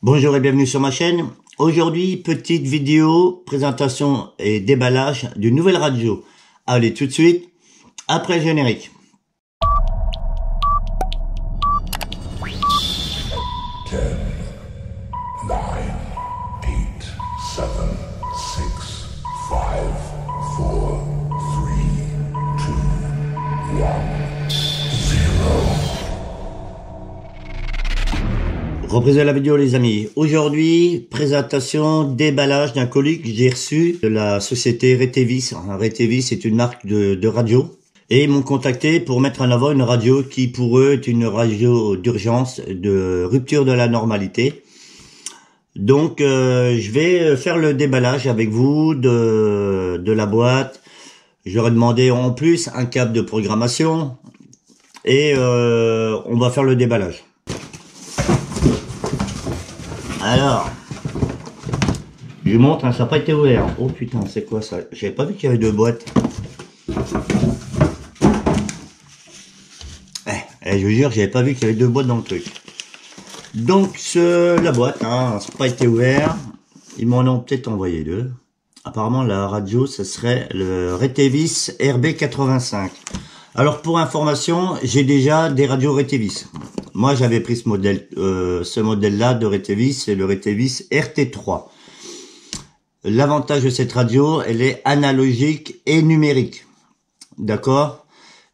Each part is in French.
Bonjour et bienvenue sur ma chaîne. Aujourd'hui, petite vidéo, présentation et déballage d'une nouvelle radio. Allez, tout de suite, après le générique. 10, 9, 8, 7, 6, 5, 4, 3, 2, 1, 0. Reprise de la vidéo les amis. Aujourd'hui, présentation, déballage d'un colis que j'ai reçu de la société Retevis. Retevis est une marque de radio. Et ils m'ont contacté pour mettre en avant une radio qui pour eux est une radio d'urgence, de rupture de la normalité. Donc je vais faire le déballage avec vous de la boîte. J'aurais demandé en plus un câble de programmation. Et on va faire le déballage. Alors, je montre, hein, ça n'a pas été ouvert. Oh putain, c'est quoi ça? J'avais pas vu qu'il y avait deux boîtes. Je vous jure, j'avais pas vu qu'il y avait deux boîtes dans le truc. Donc, la boîte, hein, ça n'a pas été ouvert. Ils m'en ont peut-être envoyé deux. Apparemment, la radio, ce serait le Retevis RB85. Alors, pour information, j'ai déjà des radios Retevis. Moi, j'avais pris ce modèle-là de Retevis, c'est le Retevis RT3. L'avantage de cette radio, elle est analogique et numérique. D'accord?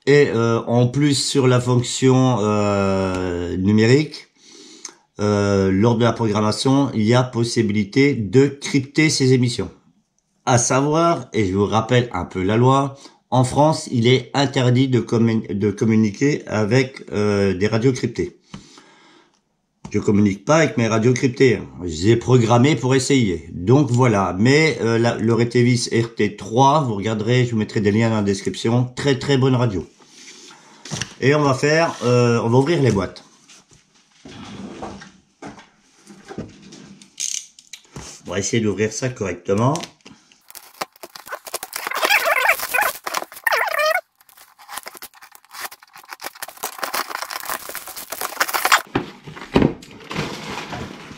Et en plus, sur la fonction numérique, lors de la programmation, il y a possibilité de crypter ces émissions. À savoir, et je vous rappelle un peu la loi, en France, il est interdit de communiquer avec des radios cryptées. Je communique pas avec mes radios cryptées. Je les ai programmées pour essayer. Donc voilà. Mais le Retevis RT3, vous regarderez, je vous mettrai des liens dans la description. Très très bonne radio. Et on va faire, on va ouvrir les boîtes. On va essayer d'ouvrir ça correctement.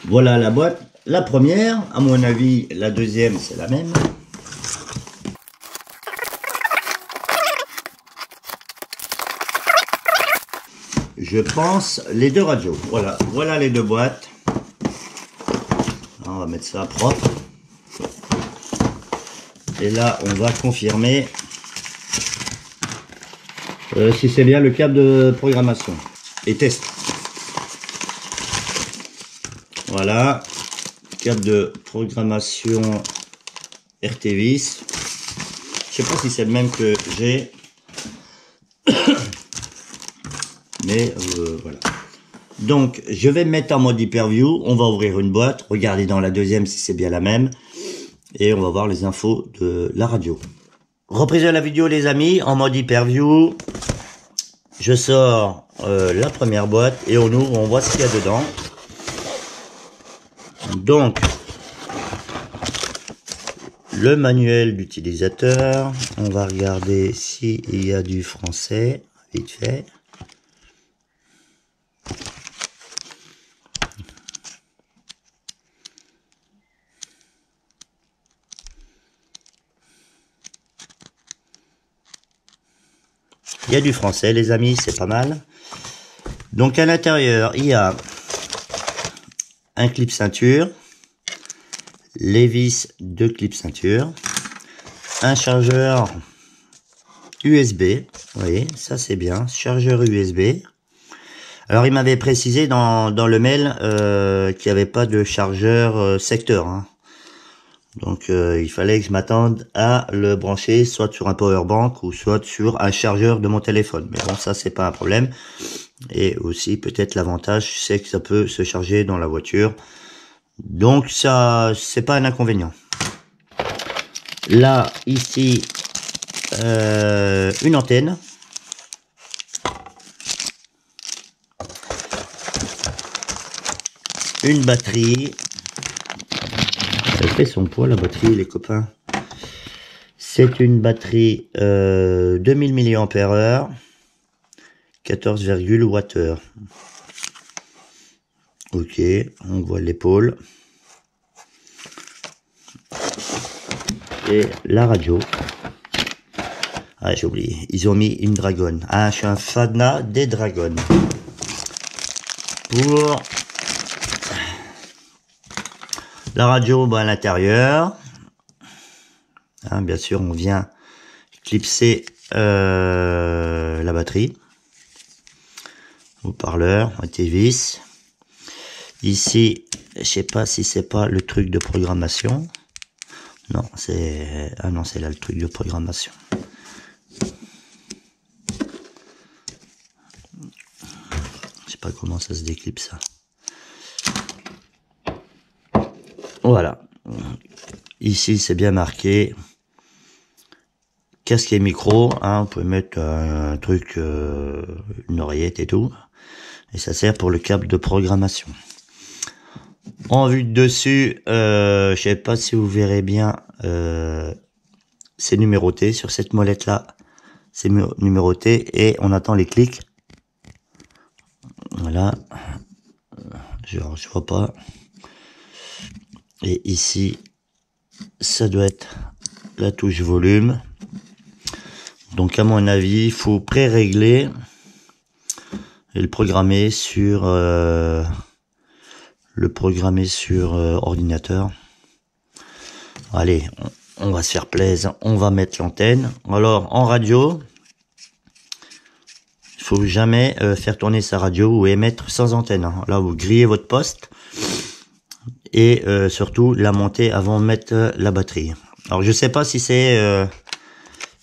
Voilà la boîte, la première, à mon avis, la deuxième c'est la même. Je pense les deux radios, voilà les deux boîtes. On va mettre ça propre. Et là on va confirmer si c'est bien le câble de programmation. Et test. Voilà, câble de programmation Retevis. Je sais pas si c'est le même que j'ai, mais voilà. Donc, je vais me mettre en mode hyperview. On va ouvrir une boîte, regarder dans la deuxième si c'est bien la même, et on va voir les infos de la radio. Reprise de la vidéo, les amis, en mode hyperview. Je sors la première boîte et on ouvre, on voit ce qu'il y a dedans. Donc, le manuel d'utilisateur, on va regarder s'il y a du français, vite fait. Il y a du français, les amis, c'est pas mal. Donc, à l'intérieur, il y a un clip ceinture, les vis de clip ceinture, un chargeur USB, vous voyez, ça c'est bien, chargeur USB. Alors il m'avait précisé dans le mail qu'il n'y avait pas de chargeur secteur, hein. Donc il fallait que je m'attende à le brancher soit sur un power bank ou soit sur un chargeur de mon téléphone. Mais bon, ça c'est pas un problème. Et aussi peut-être l'avantage, c'est que ça peut se charger dans la voiture. Donc ça, c'est pas un inconvénient. Là, ici, une antenne. Une batterie. Elle fait son poids la batterie, les copains. C'est une batterie 2000 mAh, 14,8 Wh. Ok, on voit l'épaule. Et la radio. Ah, j'ai oublié. Ils ont mis une dragonne. Ah, je suis un fanat des dragons. Pour la radio, à l'intérieur. Hein, bien sûr, on vient clipser la batterie. Haut-parleur, anti-vis. Ici, je sais pas si c'est pas le truc de programmation. Non, c'est... Ah non, c'est là le truc de programmation. Je sais pas comment ça se déclipe, ça. Voilà. Ici, c'est bien marqué. Casque et micro. Hein, vous pouvez mettre un truc, une oreillette et tout. Et ça sert pour le câble de programmation. En vue de dessus, je sais pas si vous verrez bien, c'est numéroté sur cette molette là, c'est numéroté et on attend les clics. Voilà, je vois pas. Et ici, ça doit être la touche volume. Donc à mon avis, il faut pré-régler et le programmer sur ordinateur. Allez, on va se faire plaisir, on va mettre l'antenne. Alors en radio, il faut jamais faire tourner sa radio ou émettre sans antenne. Hein. Là, vous grillez votre poste et surtout la monter avant de mettre la batterie. Alors je sais pas si c'est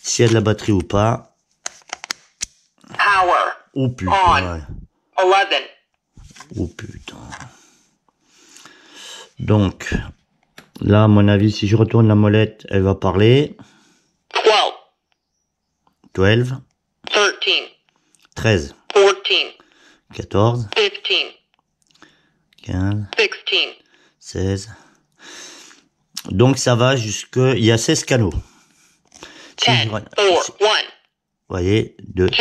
s'il y a de la batterie ou pas. Power. Oh putain. On. Ouais. 11. Oh putain. Donc, là, à mon avis, si je retourne la molette, elle va parler. 12. 12. 13. 13. 14. 14. 15. 15. 16. 16. Donc, ça va jusque... Il y a 16 canaux. 10. 4. 1. Vous voyez, 2. 2.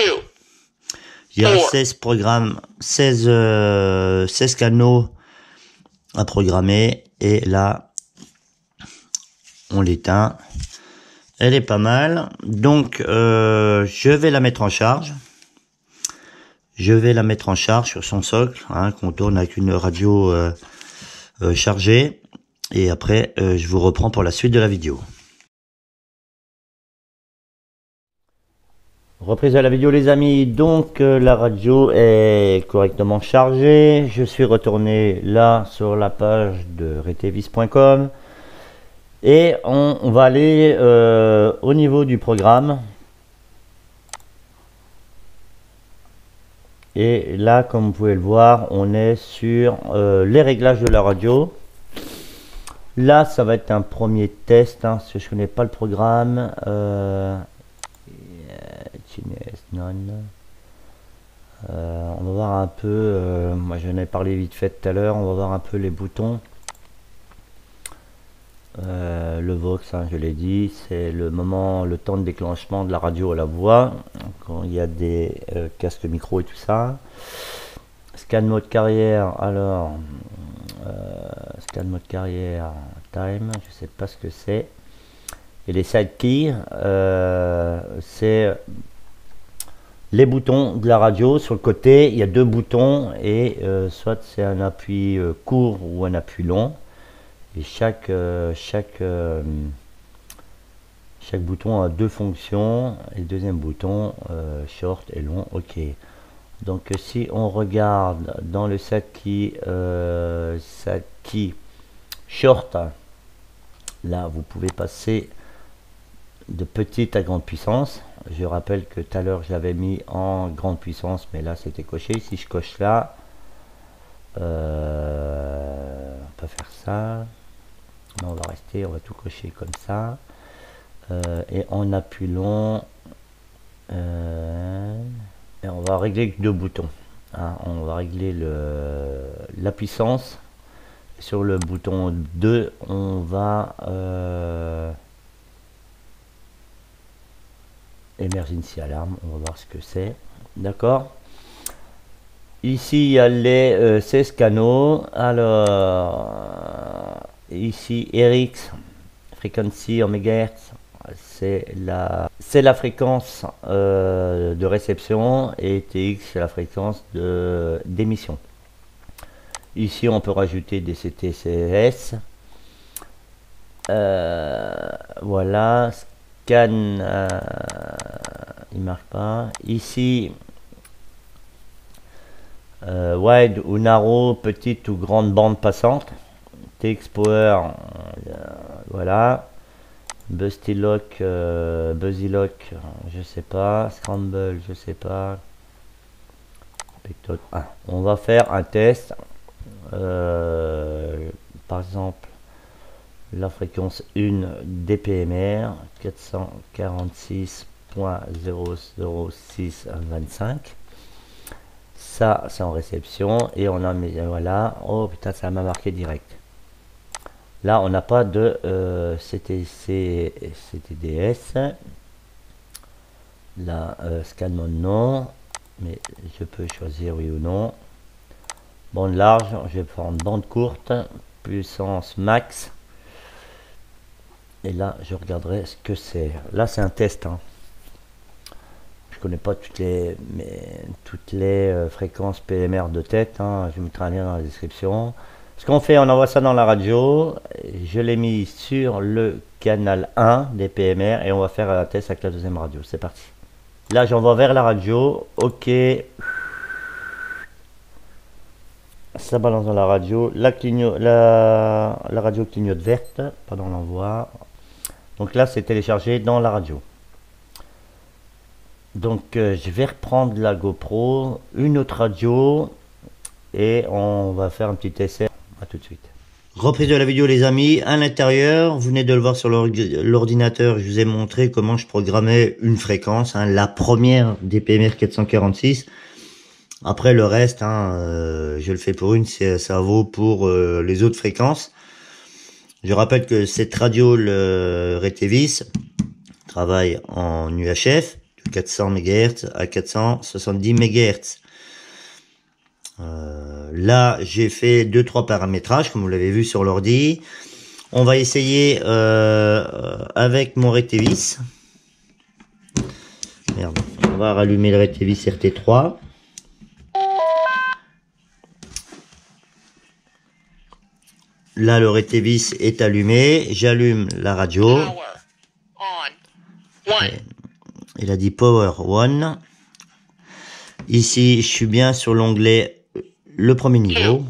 Il y a 4. 16 programmes, 16 canaux à programmer. Et là, on l'éteint. Elle est pas mal. Donc, je vais la mettre en charge. Je vais la mettre en charge sur son socle, hein, qu'on tourne avec une radio chargée. Et après, je vous reprends pour la suite de la vidéo. Reprise de la vidéo les amis, donc la radio est correctement chargée. Je suis retourné là sur la page de retevis.com et on va aller au niveau du programme. Et là, comme vous pouvez le voir, on est sur les réglages de la radio. Là, ça va être un premier test, hein, parce que je connais pas le programme. On va voir un peu, moi j'en ai parlé vite fait tout à l'heure, on va voir un peu les boutons. Le Vox, hein, je l'ai dit, c'est le temps de déclenchement de la radio à la voix, quand il y a des casques micro et tout ça. Scan mode carrière, alors, scan mode carrière, time, je sais pas ce que c'est. Et les side keys, c'est les boutons de la radio. Sur le côté, il y a deux boutons et soit c'est un appui court ou un appui long. Et chaque bouton a deux fonctions. Et le deuxième bouton, short et long. Ok. Donc si on regarde dans le side key short, là vous pouvez passer de petite à grande puissance. Je rappelle que tout à l'heure je l'avais mis en grande puissance, mais là c'était coché. Si je coche là, on peut faire ça. Non, on va rester, on va tout cocher comme ça. Et en appui long, et on va régler deux boutons. Hein, on va régler la puissance. Sur le bouton 2, on va emergency alarm, on va voir ce que c'est. D'accord. Ici, il y a les 16 canaux. Alors, ici, RX, frequency en mégahertz, c'est la fréquence de réception, et TX, c'est la fréquence d'émission. Ici, on peut rajouter des CTCS. Voilà, scan, il marche pas. Ici, wide ou narrow, petite ou grande bande passante. TX Power, voilà. Buzzy Lock, je sais pas. Scramble, je sais pas. On va faire un test. Par exemple, la fréquence 1 DPMR 446.00625. Ça, c'est en réception, et on a mis, voilà. Oh putain, ça m'a marqué direct. Là, on n'a pas de CTDS. Là, scan mode non, mais je peux choisir oui ou non. Bande large, je vais prendre bande courte, puissance max. Et là, je regarderai ce que c'est. Là, c'est un test, hein. Je connais pas toutes les fréquences PMR de tête, hein. Je mettrai un lien dans la description. Ce qu'on fait, on envoie ça dans la radio. Je l'ai mis sur le canal 1 des PMR, et on va faire un test avec la deuxième radio. C'est parti. Là, j'envoie vers la radio. Ok. Ça balance dans la radio. La radio clignote verte pendant l'envoi. Donc là, c'est téléchargé dans la radio. Donc je vais reprendre la GoPro, une autre radio, et on va faire un petit essai. À tout de suite. Reprise de la vidéo, les amis. À l'intérieur, vous venez de le voir sur l'ordinateur, je vous ai montré comment je programmais une fréquence, hein, la première des PMR 446. Après le reste, hein, je le fais pour une, ça vaut pour les autres fréquences. Je rappelle que cette radio, le Retevis, travaille en UHF de 400 MHz à 470 MHz. Là, j'ai fait 2-3 paramétrages, comme vous l'avez vu sur l'ordi. On va essayer avec mon Retevis. Merde, on va rallumer le Retevis RT3. Là, le Retevis est allumé. J'allume la radio. Il a dit Power On. Ici, je suis bien sur l'onglet le premier niveau. Vous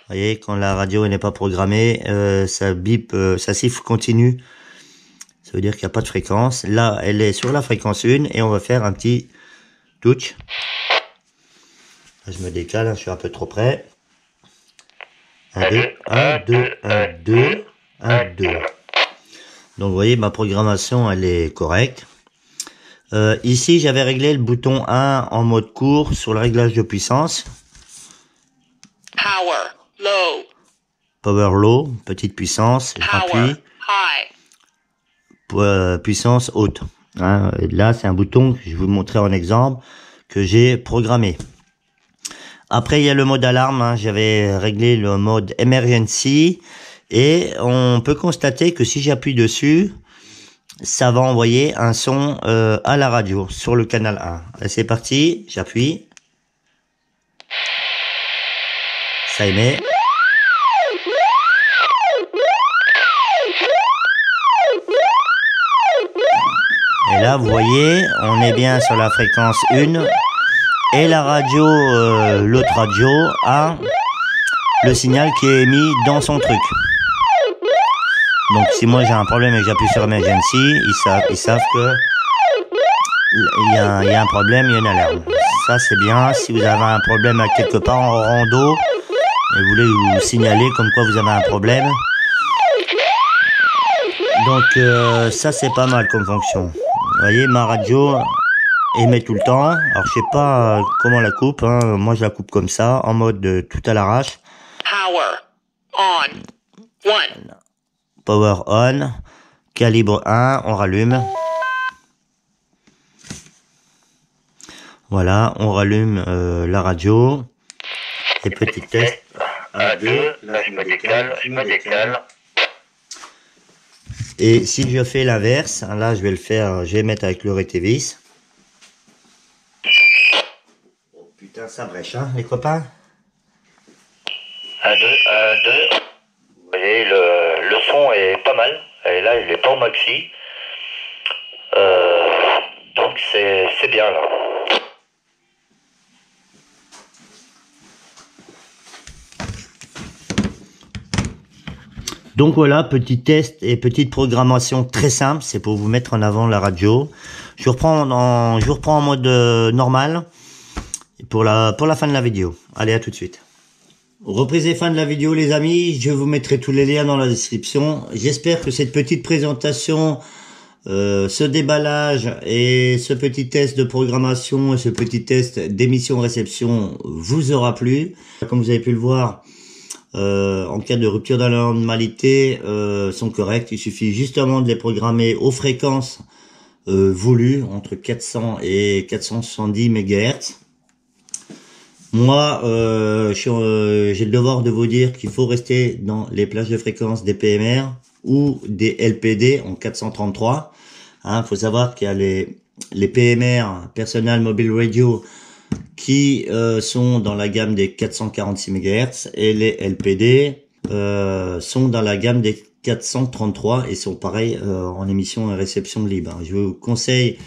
voyez, quand la radio n'est pas programmée, ça bip, ça siffle continu. Ça veut dire qu'il n'y a pas de fréquence. Là, elle est sur la fréquence 1, et on va faire un petit touch. Je me décale, hein, je suis un peu trop près. 1, 2, 1, 2, 1, 2, 1, 2. Donc vous voyez, ma programmation, elle est correcte. Ici, j'avais réglé le bouton 1 en mode court sur le réglage de puissance. Power low. Power low, petite puissance, j'appuie. Puissance haute. Hein, et là, c'est un bouton que je vais vous montrer en exemple que j'ai programmé. Après, il y a le mode alarme. Hein, j'avais réglé le mode emergency, et on peut constater que si j'appuie dessus, ça va envoyer un son à la radio sur le canal 1. C'est parti, j'appuie. Ça émet. Et là, vous voyez, on est bien sur la fréquence 1. Et la radio, l'autre radio, a le signal qui est émis dans son truc. Donc si moi j'ai un problème et que j'appuie sur Emergency, ils savent que il y a un problème, il y a une alarme. Ça c'est bien. Si vous avez un problème à quelque part en rando et vous voulez vous signaler comme quoi vous avez un problème, donc ça c'est pas mal comme fonction. Vous voyez, ma radio émet tout le temps. Alors je sais pas comment on la coupe, hein. Moi je la coupe comme ça, en mode tout à l'arrache. Power on 1. Power on, calibre 1, on rallume. Voilà, on rallume la radio. Et petit test. 1, 2, là je me décale. Et si je fais l'inverse, là je vais le faire, je vais mettre avec le rétévis. Oh putain, ça brèche, hein, les copains. 1, 2, 1, 2. Vous voyez, le son est pas mal. Et là, il est pas au maxi. Donc c'est bien là. Donc voilà, petit test et petite programmation très simple, c'est pour vous mettre en avant la radio. Je reprends en mode normal pour la fin de la vidéo. Allez, à tout de suite. Reprise et fin de la vidéo, les amis. Je vous mettrai tous les liens dans la description. J'espère que cette petite présentation, ce déballage et ce petit test de programmation et ce petit test d'émission-réception vous aura plu. Comme vous avez pu le voir, en cas de rupture dans la normalité, sont corrects. Il suffit justement de les programmer aux fréquences voulues, entre 400 et 470 MHz. Moi, j'ai le devoir de vous dire qu'il faut rester dans les plages de fréquences des PMR ou des LPD en 433. Faut savoir qu'il y a les PMR, Personal Mobile Radio, qui sont dans la gamme des 446 MHz et les LPD sont dans la gamme des 433 et sont pareils en émission et réception libre. Je vous conseille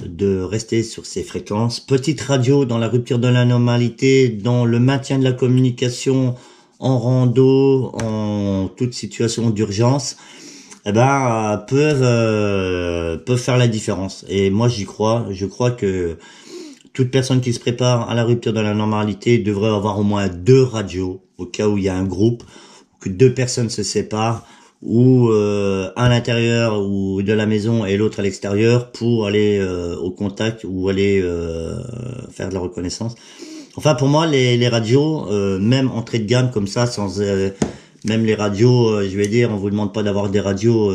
de rester sur ces fréquences. Petite radio dans la rupture de la normalité, dans le maintien de la communication en rando, en toute situation d'urgence, peuvent faire la différence. Et moi j'y crois. Je crois que toute personne qui se prépare à la rupture de la normalité devrait avoir au moins 2 radios au cas où il y a un groupe, que 2 personnes se séparent, ou à l'intérieur ou de la maison et l'autre à l'extérieur pour aller au contact ou aller faire de la reconnaissance. Enfin, pour moi, les radios, même entrée de gamme comme ça, sans même les radios, je vais dire, on vous demande pas d'avoir des radios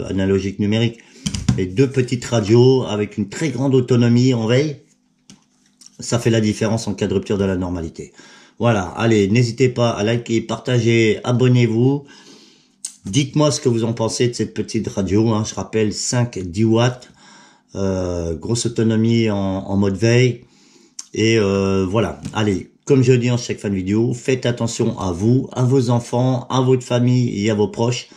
analogiques numériques, mais 2 petites radios avec une très grande autonomie en veille, ça fait la différence en cas de rupture de la normalité. Voilà, allez, n'hésitez pas à liker, partager, abonnez-vous. Dites-moi ce que vous en pensez de cette petite radio, je rappelle 5-10 watts, grosse autonomie en mode veille. Et voilà, allez, comme je dis en chaque fin de vidéo, faites attention à vous, à vos enfants, à votre famille et à vos proches.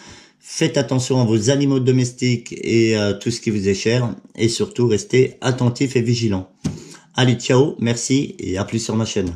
Faites attention à vos animaux domestiques et à tout ce qui vous est cher. Et surtout, restez attentifs et vigilants. Allez, ciao, merci et à plus sur ma chaîne.